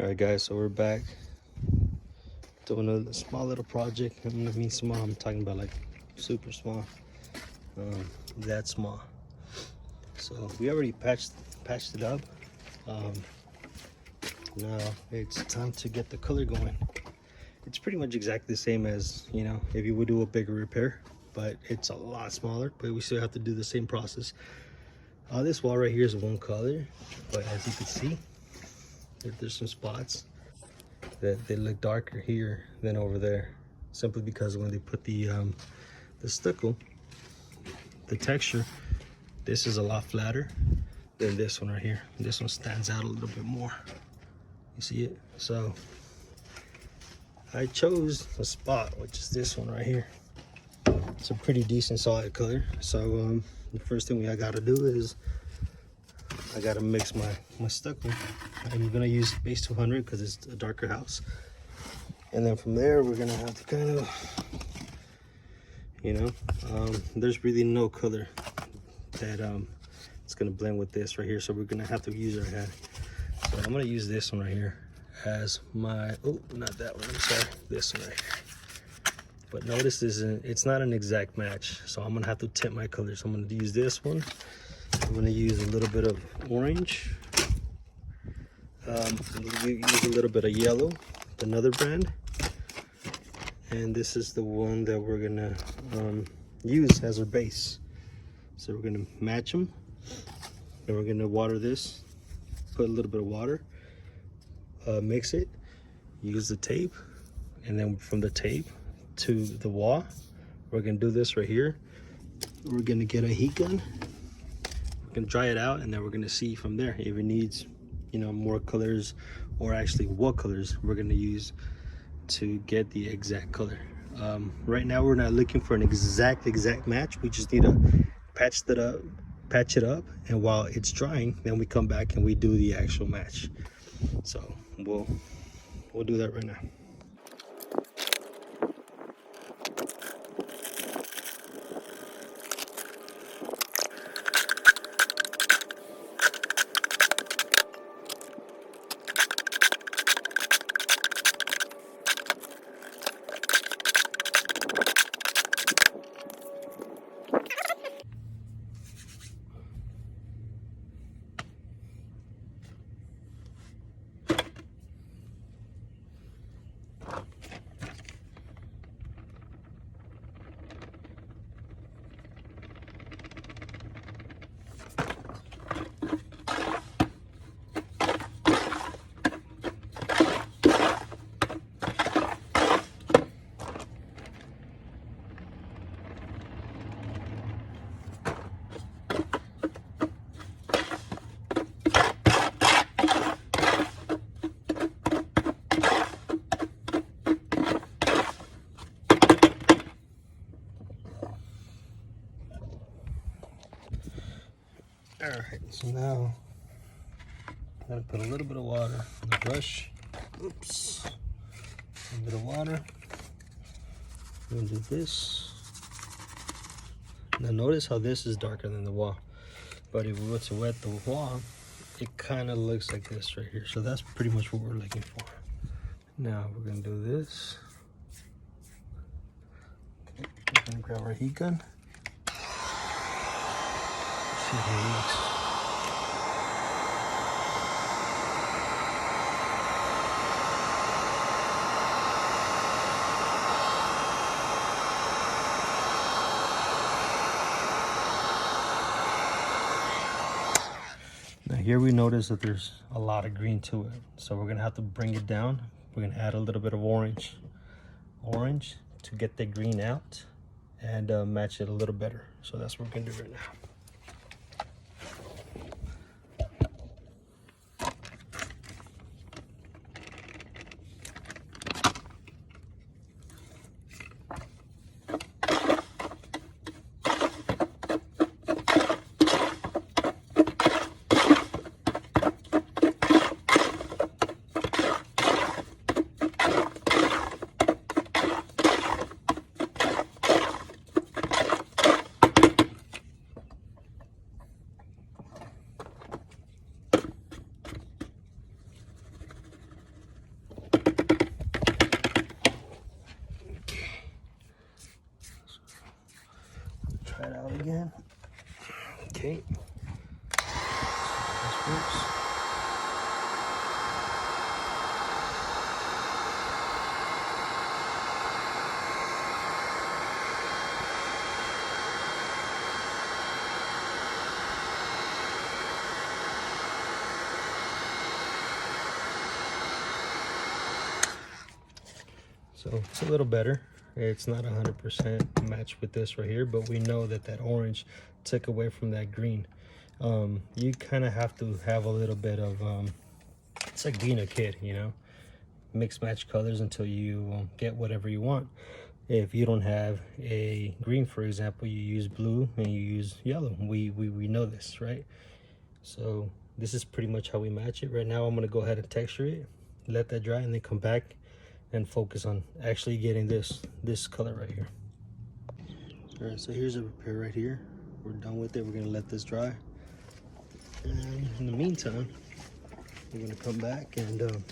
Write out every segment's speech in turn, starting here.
All right, guys, so we're back doing a small little project. I mean small, I'm talking about like super small, that small. So we already patched it up. Now it's time to get the color going. It's pretty much exactly the same as, you know, if you would do a bigger repair, but it's a lot smaller, but we still have to do the same process. This wall right here is one color, but as you can see, there's some spots that they look darker here than over there, simply because when they put the stucco, the texture, this is a lot flatter than this one right here. This one stands out a little bit more. You see it? So I chose a spot, which is this one right here. It's a pretty decent solid color. So the first thing I gotta do is I gotta mix my stucco. I'm gonna use base 200 because it's a darker house. And then from there, we're gonna have to kind of, you know, there's really no color that it's gonna blend with this right here. So we're gonna have to use our hand. So I'm gonna use this one right here as my, oh, not that one, I'm sorry, this one right here. But notice it's not an exact match. So I'm gonna have to tint my colors. I'm gonna use this one. I'm gonna use a little bit of orange. Use a little bit of yellow, another brand. And this is the one that we're gonna use as our base. So we're gonna match them. Then we're gonna water this, put a little bit of water, mix it, use the tape, and then from the tape to the wall, we're gonna do this right here. We're gonna get a heat gun. We're gonna dry it out, and then we're gonna see from there if it needs, you know, more colors, or actually what colors we're gonna use to get the exact color. Right now we're not looking for an exact match. We just need to patch it up, and while it's drying, then we come back and we do the actual match. So we'll do that right now. All right, so now I'm gonna put a little bit of water on the brush. Oops, a bit of water. I'm gonna do this. Now notice how this is darker than the wall, but if we were to wet the wall, it kind of looks like this right here. So that's pretty much what we're looking for. Now we're gonna do this. We're gonna grab our heat gun. See how it looks. Now here we notice that there's a lot of green to it. So we're gonna have to bring it down. We're gonna add a little bit of orange to get the green out and match it a little better. So that's what we're gonna do right now. So it's a little better. It's not 100% matched with this right here, but we know that that orange took away from that green. You kind of have to have a little bit of, it's like being a kid, you know, mix match colors until you get whatever you want. If you don't have a green, for example, you use blue and you use yellow. We know this, right? So this is pretty much how we match it. Right now I'm going to go ahead and texture it, let that dry, and then come back and focus on actually getting this color right here. All right, so here's a repair right here. We're done with it. We're going to let this dry, and in the meantime we're going to come back and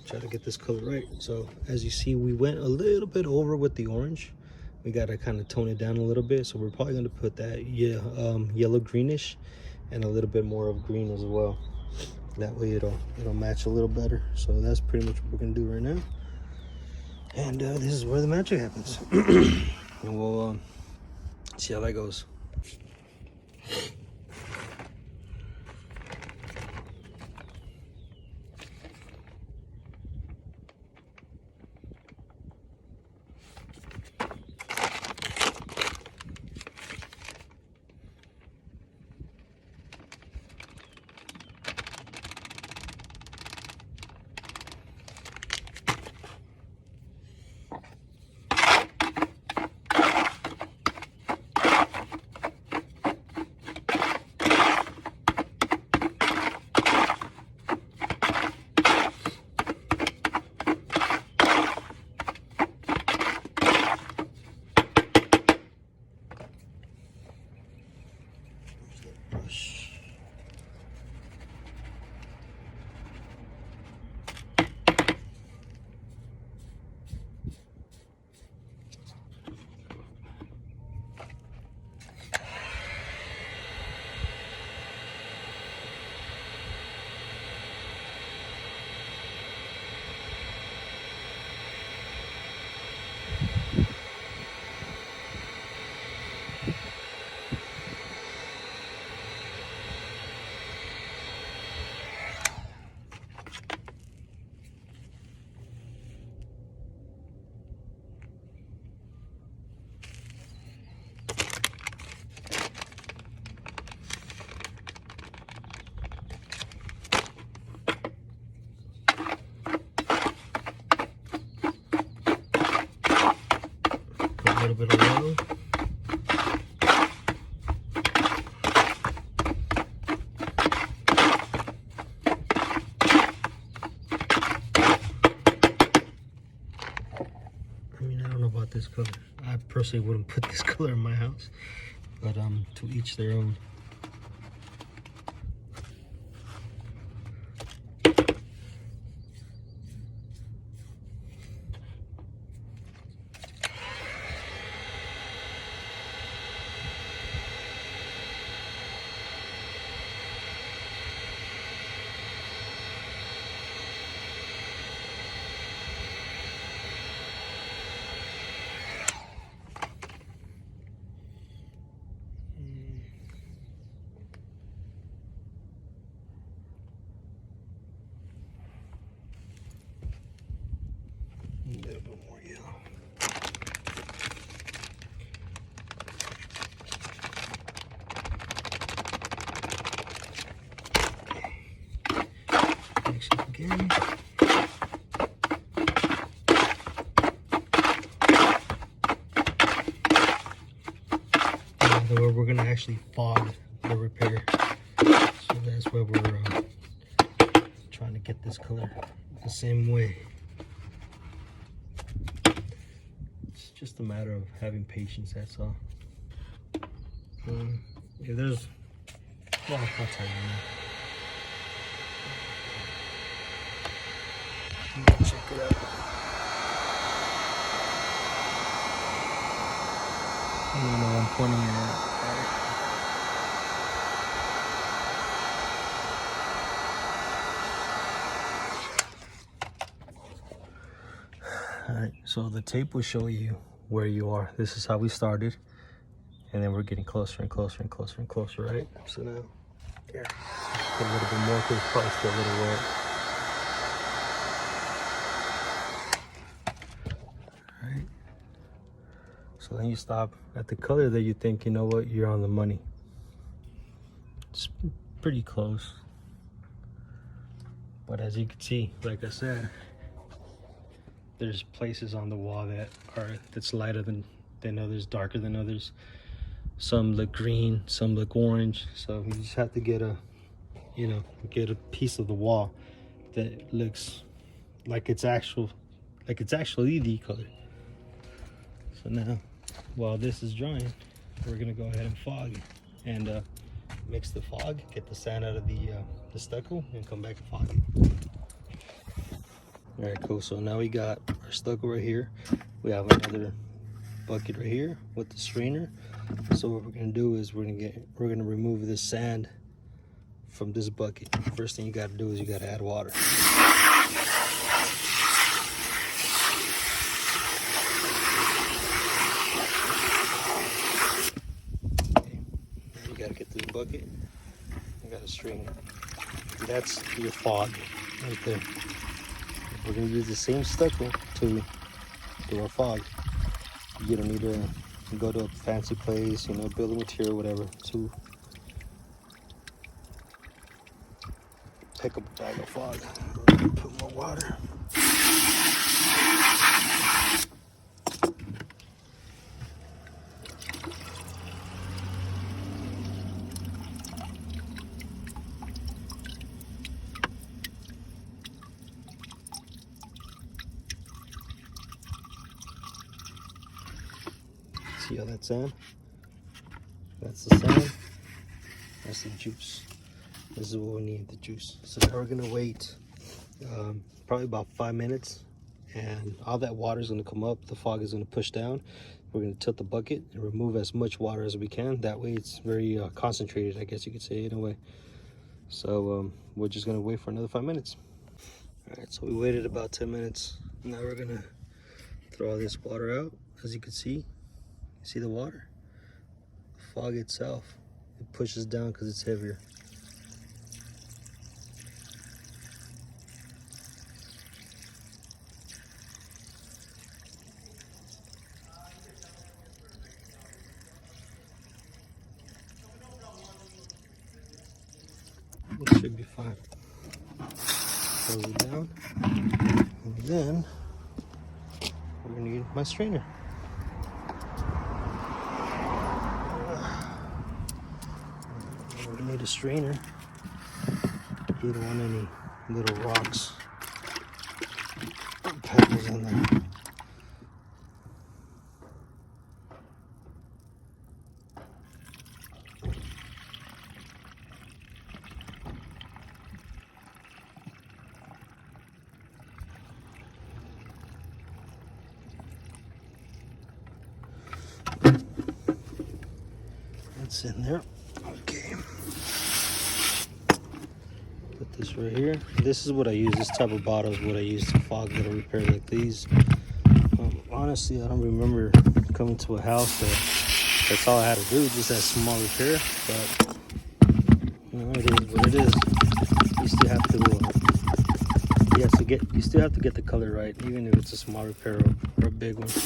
try to get this color right. So as you see, we went a little bit over with the orange. We got to kind of tone it down a little bit, so we're probably going to put that yellow greenish and a little bit more of green as well. That way it'll match a little better. So that's pretty much what we're gonna do right now, and this is where the magic happens. And we'll see how that goes. A little bit of yellow. I mean, I don't know about this color. I personally wouldn't put this color in my house, but to each their own. A little bit more yellow. Mix it again. Where we're gonna actually fog the repair. So that's where we're trying to get this color the same way. It's just a matter of having patience, that's all. If there's, well, I'll tell you now. Check it out. I don't know, I'm pointing it out. Alright, so the tape will show you where you are. This is how we started, and then we're getting closer and closer and closer and closer, right? So now, here, put a little bit more because it's probably still a little wet. So when you stop at the color that you think, you know what, you're on the money. It's pretty close. But as you can see, like I said, there's places on the wall that's lighter than others, darker than others. Some look green, some look orange. So you just have to get a piece of the wall that looks like it's actually the color. So now, while this is drying, we're gonna go ahead and fog and mix the fog, get the sand out of the stucco, and come back and fog it. All right, cool. So now we got our stucco right here. We have another bucket right here with the strainer. So what we're gonna do is we're gonna remove this sand from this bucket. First thing you gotta do is you gotta add water. Okay. Now you gotta get this bucket. You gotta strain it. That's your fog right there. We're gonna use the same stucco to do our fog. You don't need to go to a fancy place, you know, building material, whatever, to pick up a bag of fog. Put more water. See all that sand? That's the sand. That's the juice. This is what we need, the juice. So now we're gonna wait probably about 5 minutes, and all that water is gonna come up. The fog is gonna push down. We're gonna tilt the bucket and remove as much water as we can. That way it's very concentrated, I guess you could say, in a way. So we're just gonna wait for another 5 minutes. All right, so we waited about 10 minutes. Now we're gonna throw all this water out. As you can see, the water? The fog itself, it pushes down because it's heavier. It should be fine. Close it down. And then we're gonna need my strainer. We're gonna need a strainer. You don't want any little rocks or pebbles in there. That's in there. Okay. Put this right here. This is what I use. This type of bottle is what I use to fog little repair like these. Honestly, I don't remember coming to a house that's all I had to do, just that small repair. But you know, it is what it is. You still have to get the color right, even if it's a small repair or a big one. So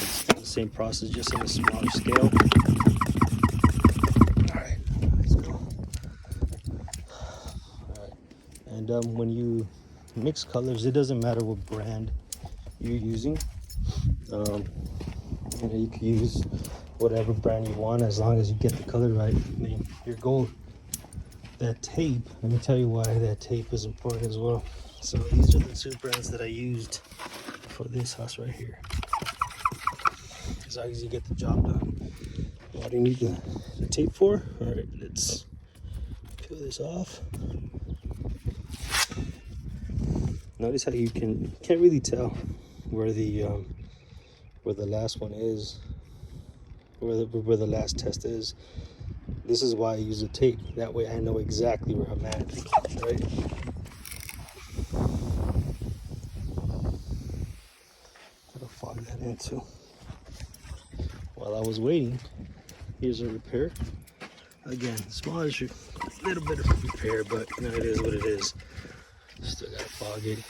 it's the same process, just on a smaller scale. Alright, let's go. Alright. And when you mix colors, it doesn't matter what brand you're using. You know, you can use whatever brand you want as long as you get the color right. I mean, your goal. That tape, let me tell you why that tape is important as well. So these are the two brands that I used for this house right here. As long as you get the job done. What do you need the tape for? All right, let's peel this off. Notice how you can't really tell where the last one is, where the last test is. This is why I use a tape. That way I know exactly where I'm at, right? Gotta fog that in too. While I was waiting, here's a repair. Again, smallish, a little bit of repair, but you know, it is what it is. Still gotta fog it.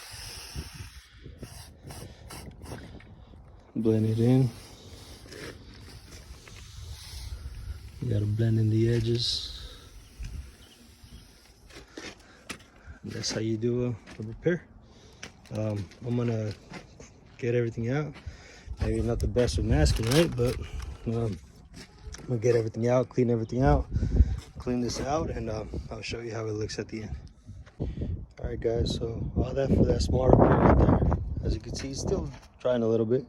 Blend it in. You gotta blend in the edges. And that's how you do a repair. I'm gonna get everything out. Maybe not the best with masking, right? But I'm gonna get everything out, clean everything out, clean this out, and I'll show you how it looks at the end. All right, guys. So all that for that small repair right there. As you can see, it's still drying a little bit.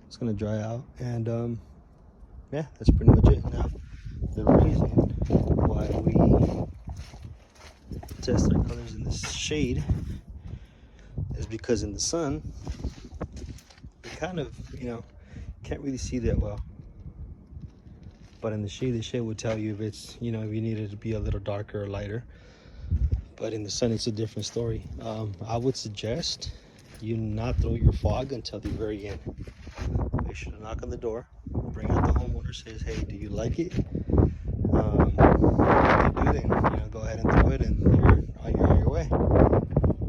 It's gonna dry out, and yeah, that's pretty much it. Now, the reason why we test our colors in this shade is because in the sun, we kind of, can't really see that well. But in the shade will tell you if it's, if you need it to be a little darker or lighter. But in the sun, it's a different story. I would suggest you not throw your fog until the very end. Make sure to knock on the door, bring out the homeowner, says, hey, do you like it? If they do, then go ahead and throw it, and you're on your way.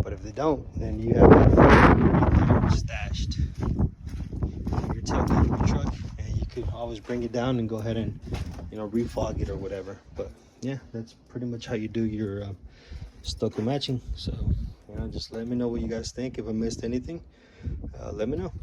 But if they don't, then you have that fog right there stashed in your tailgate of your truck, and you could always bring it down and go ahead and refog it or whatever. But yeah, that's pretty much how you do your stucco matching. So just let me know what you guys think. If I missed anything, let me know.